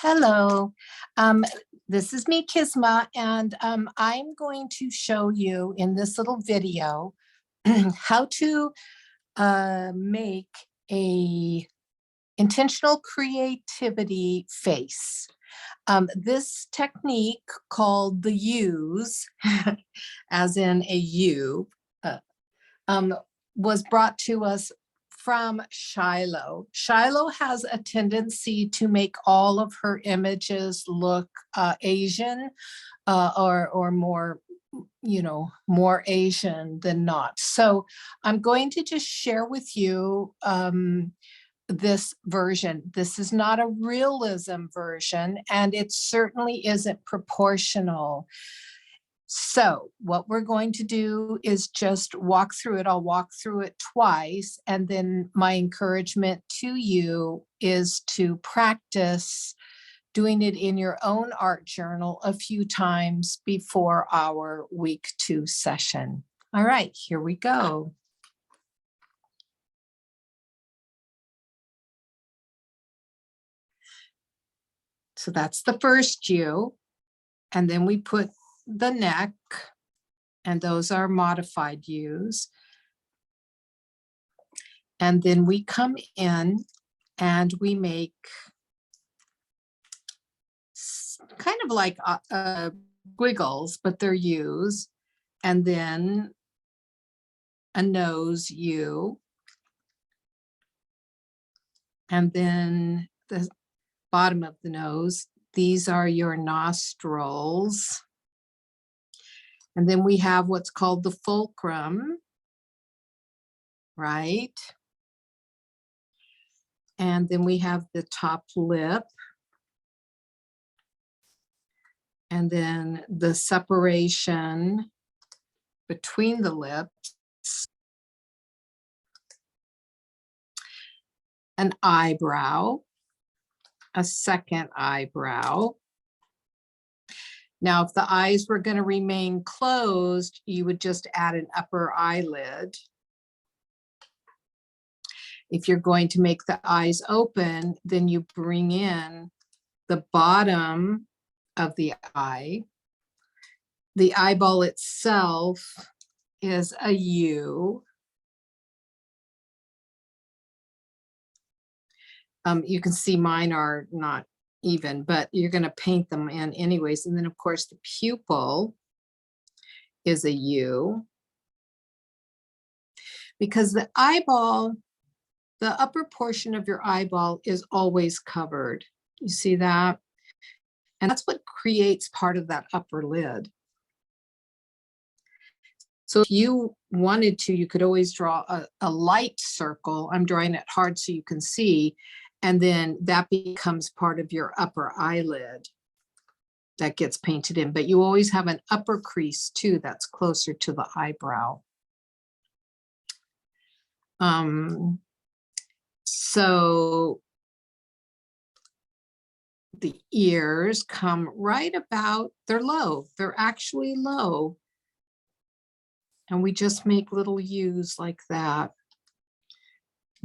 Hello, um, this is me, Kisma, and I'm going to show you in this little video how to make a intentional creativity face. This technique called the U's, as in a U, uh, um, was brought to us from Shiloh. Shiloh has a tendency to make all of her images look Asian or more, more Asian than not. So I'm going to just share with you this version. This is not a realism version, and it certainly isn't proportional. So what we're going to do is just walk through it. I'll walk through it twice. And then my encouragement to you is to practice doing it in your own art journal a few times before our week 2 session. All right, here we go. So that's the first U. And then we put the neck, and those are modified U's. And then we come in and we make kind of like squiggles, but they're U's, and then a nose U, and then the bottom of the nose. These are your nostrils. And then we have what's called the fulcrum, right? And then we have the top lip. And then the separation between the lips. An eyebrow, a second eyebrow. Now, if the eyes were going to remain closed, you would just add an upper eyelid. If you're going to make the eyes open, then you bring in the bottom of the eye. The eyeball itself is a U. You can see mine are not even, but you're going to paint them in anyways. And then, of course, the pupil is a U. Because the eyeball, the upper portion of your eyeball is always covered. You see that? And that's what creates part of that upper lid. So if you wanted to, you could always draw a light circle. I'm drawing it hard so you can see. And then that becomes part of your upper eyelid that gets painted in. But you always have an upper crease too that's closer to the eyebrow. So the ears come right about, they're low. They're actually low. And we just make little U's like that.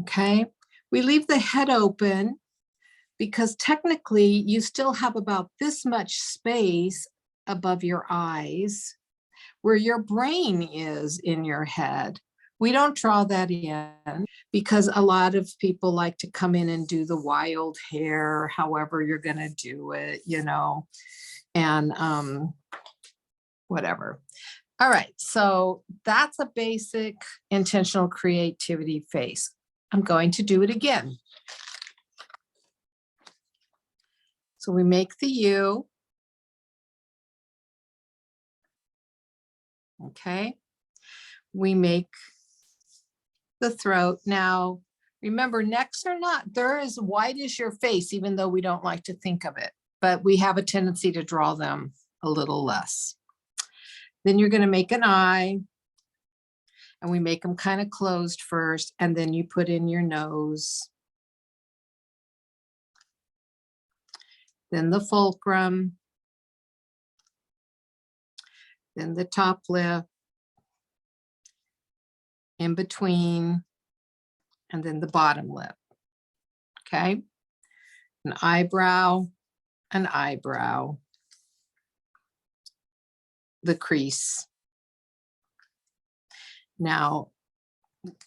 Okay. We leave the head open because technically you still have about this much space above your eyes where your brain is in your head. We don't draw that in because a lot of people like to come in and do the wild hair, however you're going to do it, and whatever. All right, so that's a basic intentional creativity face. I'm going to do it again. So we make the U. Okay. We make the throat. Now, remember, necks are not, they're as wide as your face, even though we don't like to think of it, but we have a tendency to draw them a little less. Then you're going to make an eye. And we make them kind of closed first, and then you put in your nose. Then the fulcrum. Then the top lip. In between, and then the bottom lip. Okay. An eyebrow. an eyebrow, the crease. Now,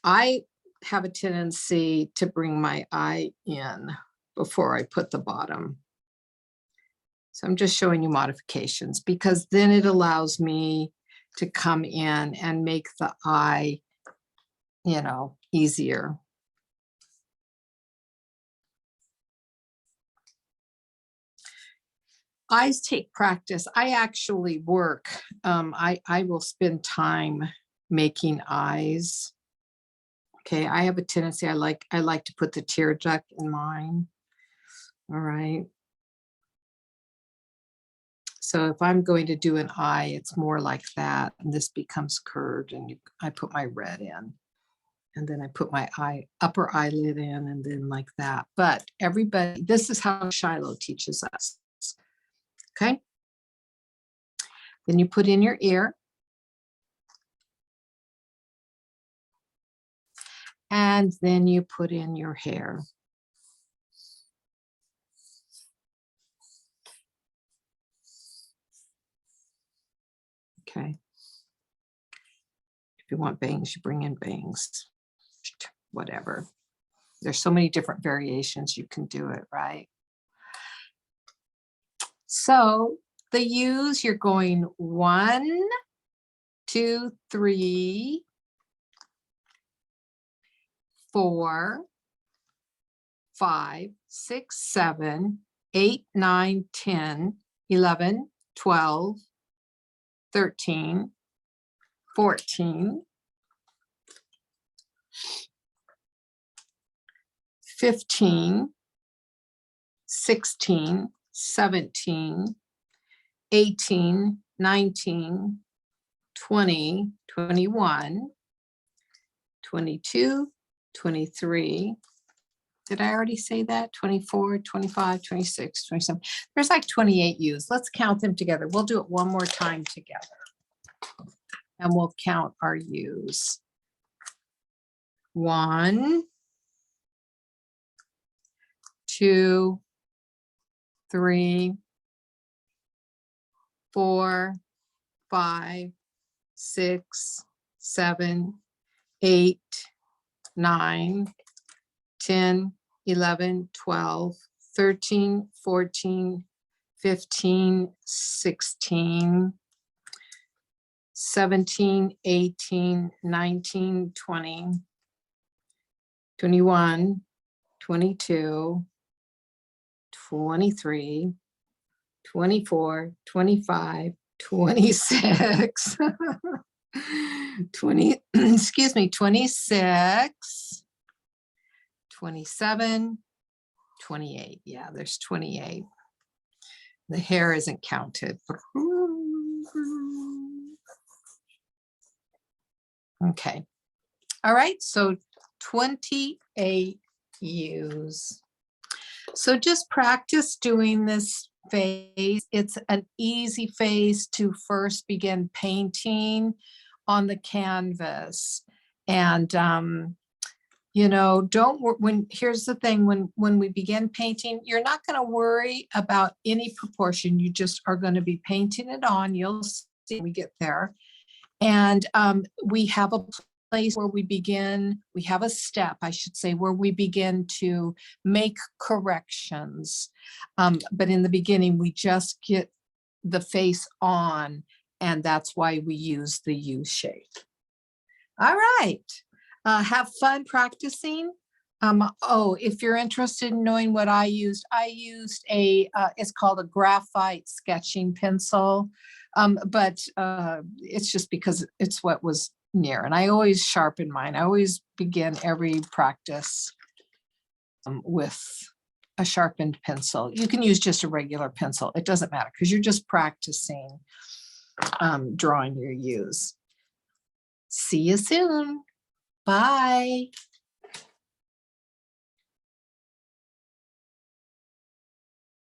I have a tendency to bring my eye in before I put the bottom. So I'm just showing you modifications because then it allows me to come in and make the eye, you know, easier. Eyes take practice. I actually work. I will spend time making eyes. Okay, I have a tendency. I like to put the tear duct in mine. All right. So if I'm going to do an eye, it's more like that, and this becomes curved, and I put my red in, and then I put my upper eyelid in, and then like that. But everybody, this is how Shiloh teaches us. Okay. Then you put in your ear. And then you put in your hair. Okay. If you want bangs, you bring in bangs, whatever. There's so many different variations you can do it, right? So the U's, you're going 1, 2, 3, 4, 5, 6, 7, 8, 9, 10, 11, 12, 13, 14, 15, 16, 17, 18, 19, 20, 21, 22, 23. Did I already say that? 24, 25, 26, 27. There's like 28 U's. Let's count them together. We'll do it one more time together. And we'll count our U's. 1, 2, 3, 4, 5, 6, 7, 8, 9, 10, 11, 12, 13, 14, 15, 16, 17, 18, 19, 20, 21, 22, 23, 24, 25, 26, 20, excuse me, 26, 27, 28. Yeah, there's 28. The hair isn't counted. Okay. All right, so 28 U's. So just practice doing this phase. It's an easy phase to first begin painting on the canvas. And you know, here's the thing, when we begin painting, you're not going to worry about any proportion. You just are going to be painting it on. You'll see when we get there. And we have a place where we have a step, I should say, where we begin to make corrections. But in the beginning, we just get the face on, and that's why we use the U shape. All right. Have fun practicing. If you're interested in knowing what I used it's called a graphite sketching pencil. But it's just because it's what was near, and I always sharpen mine. I always begin every practice with a sharpened pencil. You can use just a regular pencil. It doesn't matter because you're just practicing drawing your U's. See you soon. Bye.